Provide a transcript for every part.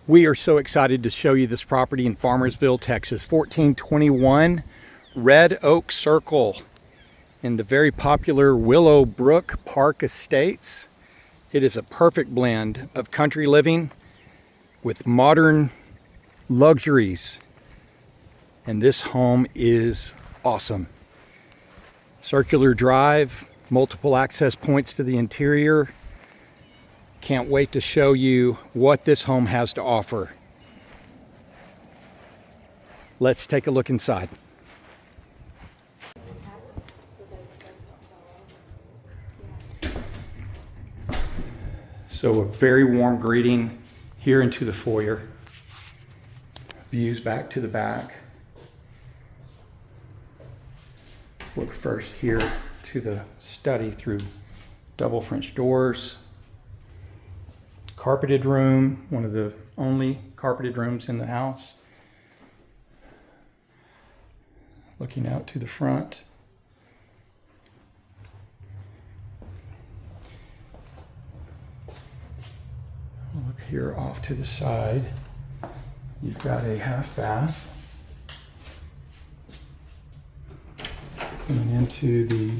We are so excited to show you this property in Farmersville, Texas, 1421 Red Oak Circle in the very popular Willow Brook Park Estates. It is a perfect blend of country living with modern luxuries, and this home is awesome. Circular drive, multiple access points to the interior. Can't wait to show you what this home has to offer. Let's take a look inside. So a very warm greeting here into the foyer. Views back to the back. Look first here to the study through double French doors. Carpeted room, one of the only carpeted rooms in the house. Looking out to the front. Look here off to the side. You've got a half bath. Coming into the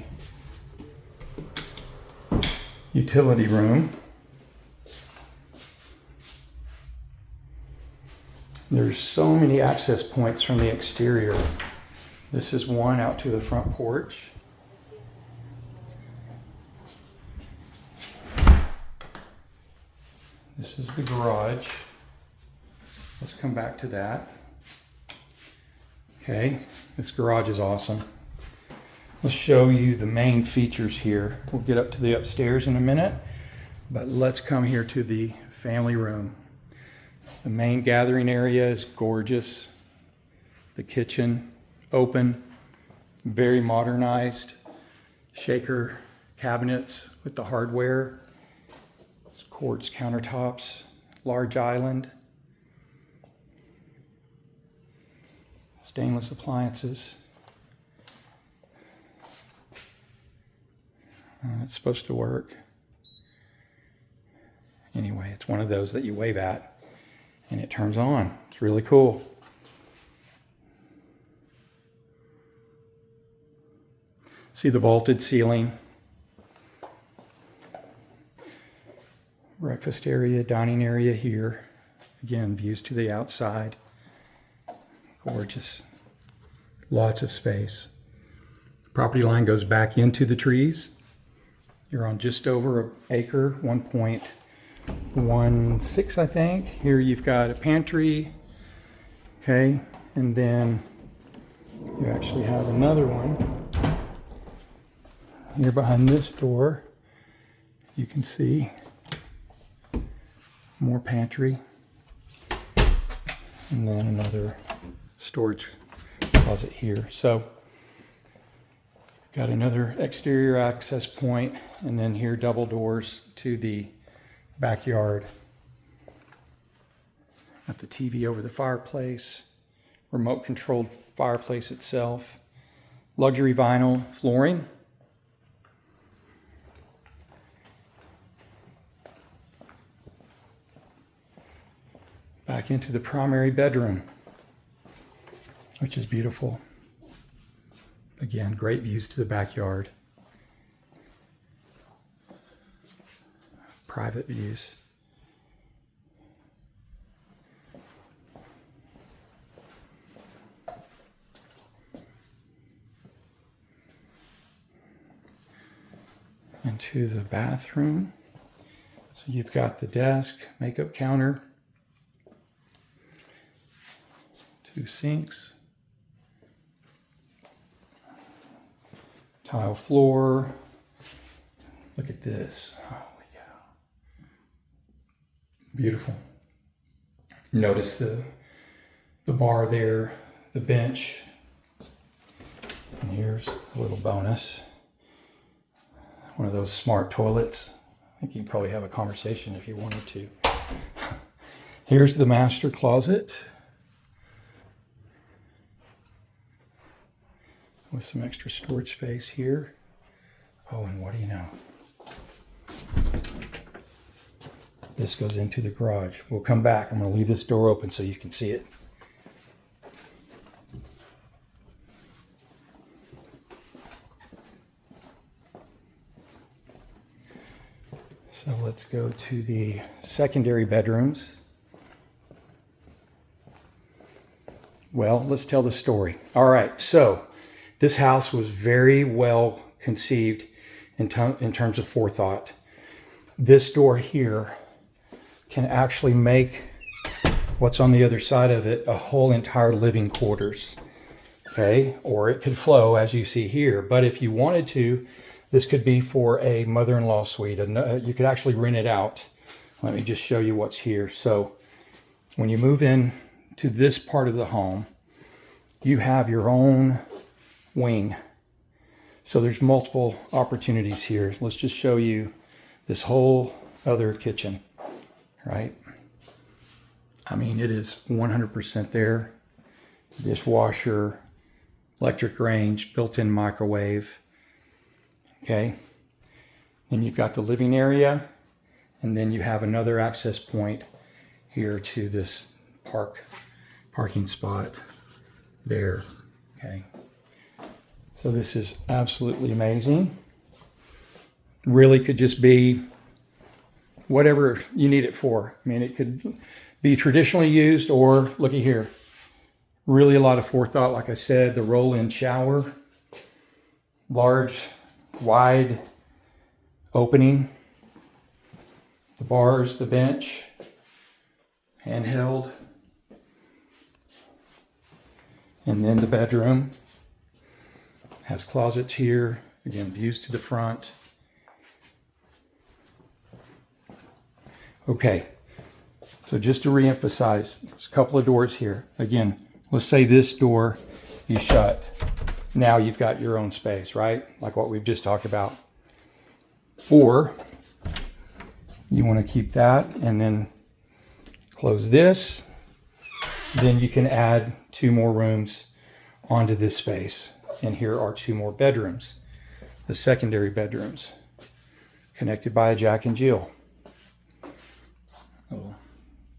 utility room. There's so many access points from the exterior. This is one out to the front porch. This is the garage. Let's come back to that. Okay, this garage is awesome. Let's show you the main features here. We'll get up to the upstairs in a minute, but let's come here to the family room. The main gathering area is gorgeous. The kitchen, open, very modernized. Shaker cabinets with the hardware. Quartz countertops, large island. Stainless appliances. It's supposed to work. Anyway, it's one of those that you wave at and it turns on. It's really cool. See the vaulted ceiling. Breakfast area, dining area here. Again, views to the outside. Gorgeous. Lots of space. The property line goes back into the trees. You're on just over an acre, 1.16, I think. Here you've got a pantry, okay, and then you actually have another one. Here behind this door, you can see more pantry, and then another storage closet here. So got another exterior access point, and then here double doors to the backyard. Got the TV over the fireplace, remote controlled fireplace itself, luxury vinyl flooring. Back into the primary bedroom, which is beautiful. Again, great views to the backyard. Private views. Into the bathroom. So you've got the desk, makeup counter, 2 sinks, tile floor. Look at this. Holy cow. Beautiful. Notice the bar there, the bench. And here's a little bonus. One of those smart toilets. I think you can probably have a conversation if you wanted to. Here's the master closet. With some extra storage space here. Oh, and what do you know? This goes into the garage. We'll come back. I'm going to leave this door open so you can see it. So let's go to the secondary bedrooms. Well, let's tell the story. All right, so this house was very well conceived in terms of forethought. This door here can actually make what's on the other side of it a whole entire living quarters. Okay, or it could flow as you see here. But if you wanted to, this could be for a mother-in-law suite. You could actually rent it out. Let me just show you what's here. So when you move in to this part of the home, you have your own wing. So there's multiple opportunities here. Let's just show you this whole other kitchen, right? I mean, it is 100% there. Dishwasher, electric range, built-in microwave. Okay, then you've got the living area, and then you have another access point here to this parking spot there. Okay, so this is absolutely amazing. Really could just be whatever you need it for. I mean, it could be traditionally used, or looky here, really a lot of forethought. Like I said, the roll-in shower, large, wide opening, the bars, the bench, handheld, and then the bedroom has closets here, again, views to the front. Okay, so just to reemphasize, there's a couple of doors here. Again, let's say this door you shut. Now you've got your own space, right? Like what we've just talked about. Or you want to keep that and then close this. Then you can add 2 more rooms onto this space. And here are 2 more bedrooms. The secondary bedrooms, connected by a Jack and Jill. A little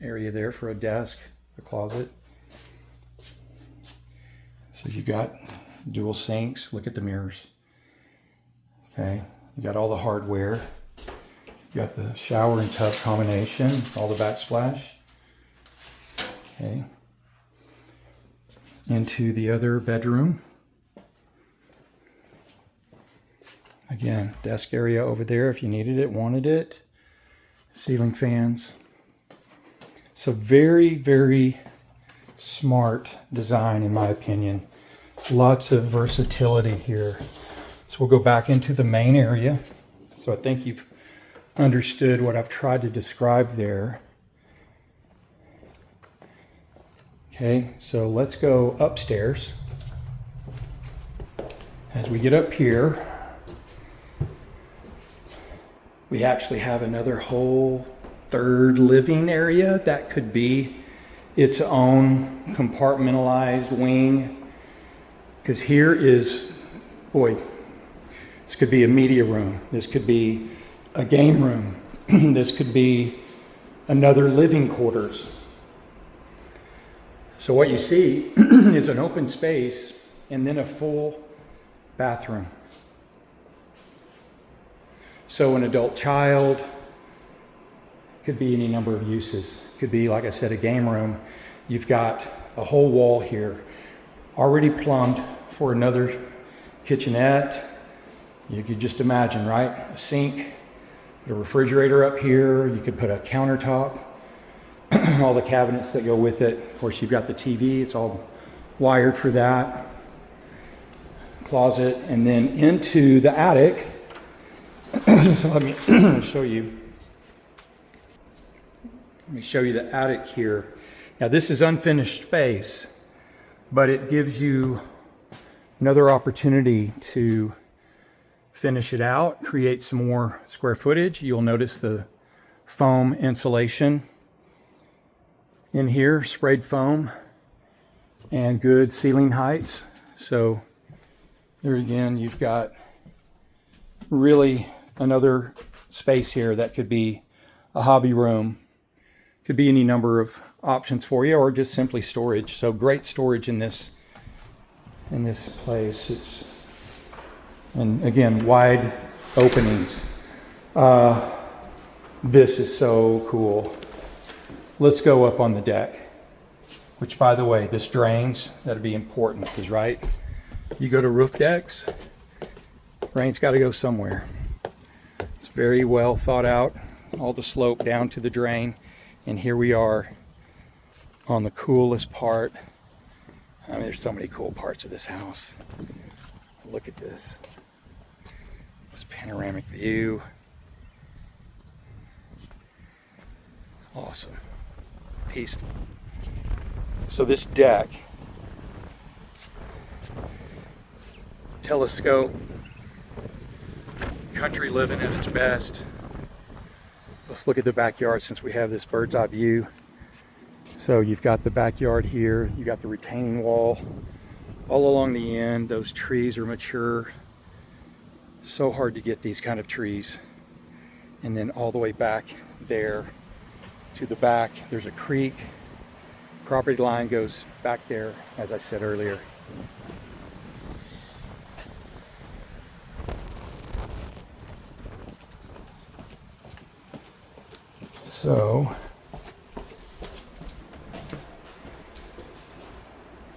area there for a desk, a closet. So you got dual sinks. Look at the mirrors. Okay, you got all the hardware. You got the shower and tub combination, all the backsplash. Okay, into the other bedroom. Again, desk area over there if you needed it, wanted it. Ceiling fans. So very, very smart design in my opinion. Lots of versatility here. So we'll go back into the main area. So I think you've understood what I've tried to describe there. Okay, so let's go upstairs. As we get up here, we actually have another whole third living area that could be its own compartmentalized wing. Because here is, boy, this could be a media room. This could be a game room. This could be another living quarters. So what you see is an open space and then a full bathroom. So an adult child, could be any number of uses. Could be, like I said, a game room. You've got a whole wall here, already plumbed for another kitchenette. You could just imagine, right? A sink, put a refrigerator up here. You could put a countertop, all the cabinets that go with it. Of course, you've got the TV. It's all wired for that. Closet, and then into the attic. So let me show you. Let me show you the attic here. Now this is unfinished space, but it gives you another opportunity to finish it out, create some more square footage. You'll notice the foam insulation in here, sprayed foam, and good ceiling heights. So there again, you've got really another space here that could be a hobby room. Could be any number of options for you, or just simply storage. So great storage in this place. And again, wide openings. This is so cool. Let's go up on the deck, which, by the way, this drains. That'd be important, because right, you go to roof decks, rain's got to go somewhere. It's very well thought out, all the slope down to the drain. And here we are on the coolest part. I mean, there's so many cool parts of this house. Look at this panoramic view. Awesome, peaceful. So this deck, telescope, country living at its best. Let's look at the backyard since we have this bird's eye view. So you've got the backyard here, you got the retaining wall all along the end. Those trees are mature. So hard to get these kind of trees. And then all the way back there to the back, there's a creek. Property line goes back there, as I said earlier. So,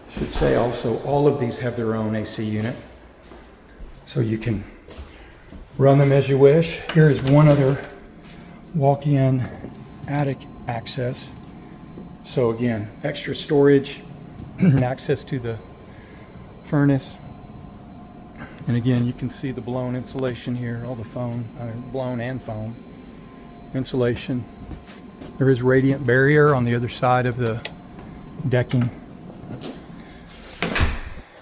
I should say also, all of these have their own AC unit. So you can run them as you wish. Here is one other walk-in attic access. So again, extra storage, access to the furnace. And again, you can see the blown insulation here, all the foam, blown and foam insulation. There is radiant barrier on the other side of the decking.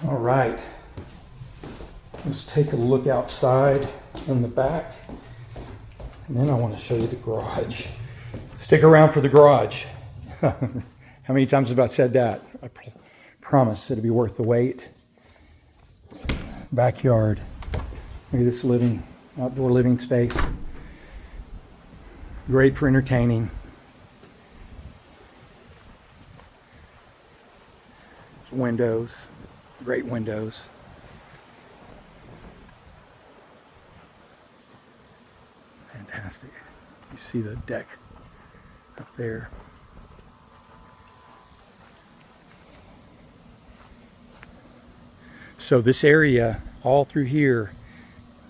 All right, let's take a look outside in the back, and then I want to show you the garage. Stick around for the garage. How many times have I said that? I promise it'll be worth the wait. Backyard. Look at this outdoor living space. Great for entertaining. It's windows, great windows. Fantastic. You see the deck up there. So this area, all through here,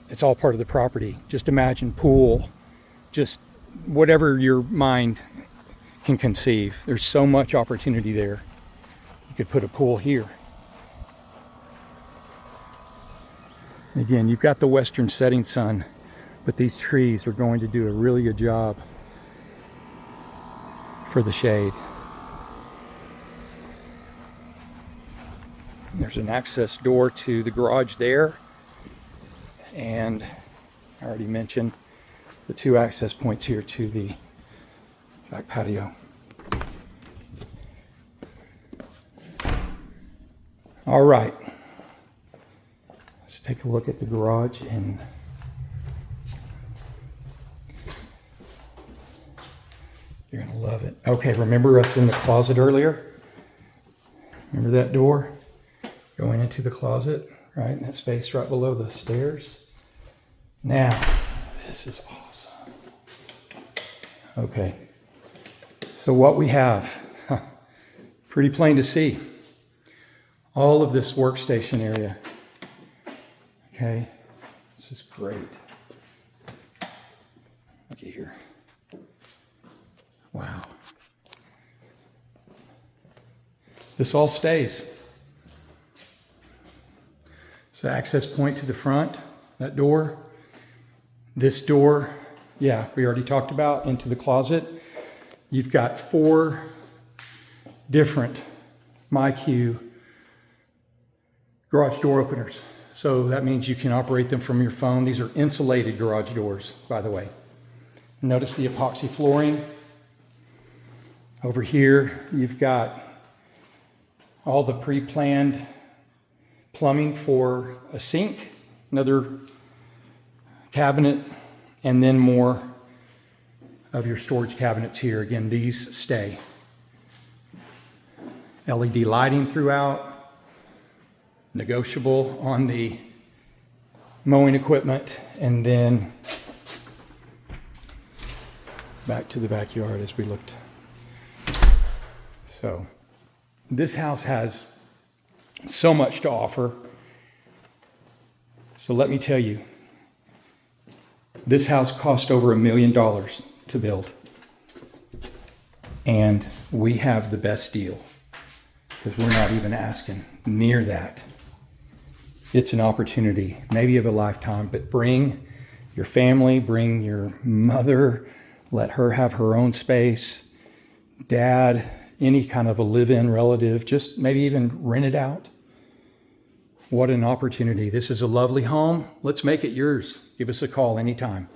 it's all part of the property. Just imagine pool, just whatever your mind can conceive. There's so much opportunity there. You could put a pool here. Again, you've got the western setting sun, but these trees are going to do a really good job for the shade. There's an access door to the garage there, and I already mentioned the two access points here to the back patio. All right, let's take a look at the garage, and you're gonna love it. Okay, remember us in the closet earlier? Remember that door? Going into the closet, right? In that space right below the stairs. Now, this is awesome. Okay, so what we have, pretty plain to see. All of this workstation area. Okay, this is great. Looky here. Wow. This all stays. So access point to the front, that door. This door, yeah, we already talked about, into the closet. You've got 4 different MyQ garage door openers. So that means you can operate them from your phone. These are insulated garage doors, by the way. Notice the epoxy flooring. Over here, you've got all the pre-planned plumbing for a sink, another cabinet, and then more of your storage cabinets here. Again, these stay. LED lighting throughout, negotiable on the mowing equipment, and then back to the backyard as we looked. So this house has so much to offer. So let me tell you, this house cost over $1 million to build. And we have the best deal because we're not even asking near that. It's an opportunity, maybe of a lifetime, but bring your family, bring your mother, let her have her own space, dad, any kind of a live-in relative, just maybe even rent it out. What an opportunity. This is a lovely home. Let's make it yours. Give us a call anytime.